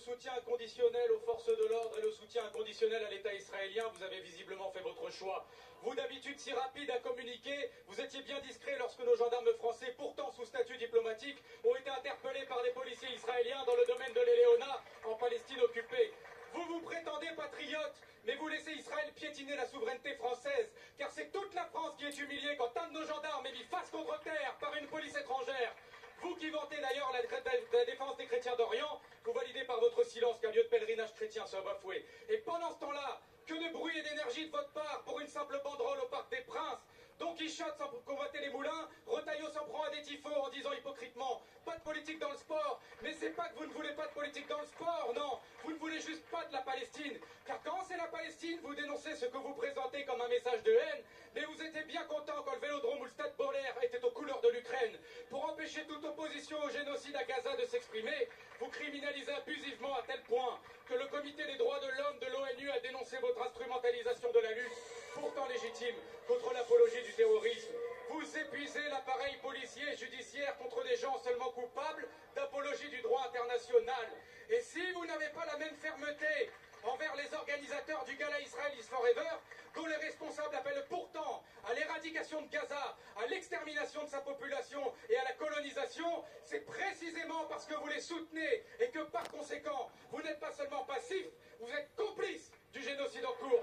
soutien inconditionnel aux forces de l'ordre et le soutien inconditionnel à l'État israélien, vous avez visiblement fait votre choix. Vous d'habitude si rapide à communiquer, vous étiez bien discret lorsque nos gendarmes français, pourtant sous statut diplomatique, ont été interpellés par des policiers israéliens dans le domaine de l'Éléona, en Palestine occupée. Vous vous prétendez patriote, mais vous laissez Israël piétiner la souveraineté française, car c'est toute la France qui est humiliée quand un de nos gendarmes est mis face contre terre par une police étrangère. Vous qui vantez d'ailleurs la défense des chrétiens d'Orient, vous validez par votre silence qu'un lieu de pèlerinage chrétien soit bafoué. Et pendant ce temps-là, que de bruit et d'énergie de votre part pour une simple banderole au Parc des Princes. Don Quichotte sans convoiter les moulins, Retailleau s'en prend à des tifos en disant hypocritement « pas de politique dans le sport ». Mais c'est pas que vous ne voulez pas de politique dans le sport, non, vous ne voulez juste pas de la Palestine. Car quand c'est la Palestine, vous dénoncez ce que vous présentez comme un message de haine, mais vous étiez bien content quand le Vélodrome ou le Stade Boller était aux couleurs de l'Ukraine. Pour empêcher toute opposition au génocide à Gaza de s'exprimer, vous criminalisez abusivement à tel point que le Comité des droits de l'homme de l'ONU a dénoncé votre instrumentalisation de la lutte, pourtant légitime, contre l'apologie du terrorisme. Vous épuisez l'appareil policier et judiciaire contre des gens seulement coupables d'apologie du droit international. Et si vous n'avez pas la même fermeté envers les organisateurs du gala Israel is Forever, dont les responsables appellent pourtant à l'éradication de Gaza, à l'extermination de sa population et à la colonisation, c'est précisément parce que vous les soutenez et que par conséquent, vous n'êtes pas seulement passif, vous êtes complice du génocide en cours.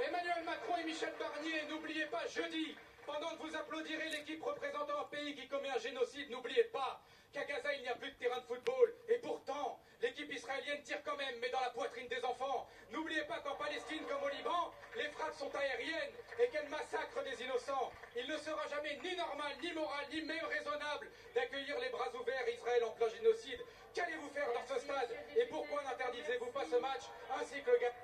Emmanuel Macron et Michel Barnier, n'oubliez pas jeudi, pendant que vous applaudirez l'équipe représentant un pays qui commet un génocide, n'oubliez pas qu'à Gaza il n'y a plus de terrain de football. Et pourtant, l'équipe israélienne tire quand même, mais dans la poitrine des enfants. N'oubliez pas qu'en Palestine comme au Liban, les frappes sont aériennes et qu'elles massacrent des innocents. Il ne sera jamais ni normal, ni moral, ni même raisonnable d'accueillir les bras ouverts Israël en plein génocide. Qu'allez-vous faire dans ce stade? Et pourquoi n'interdisez-vous pas ce match ainsi que le gars?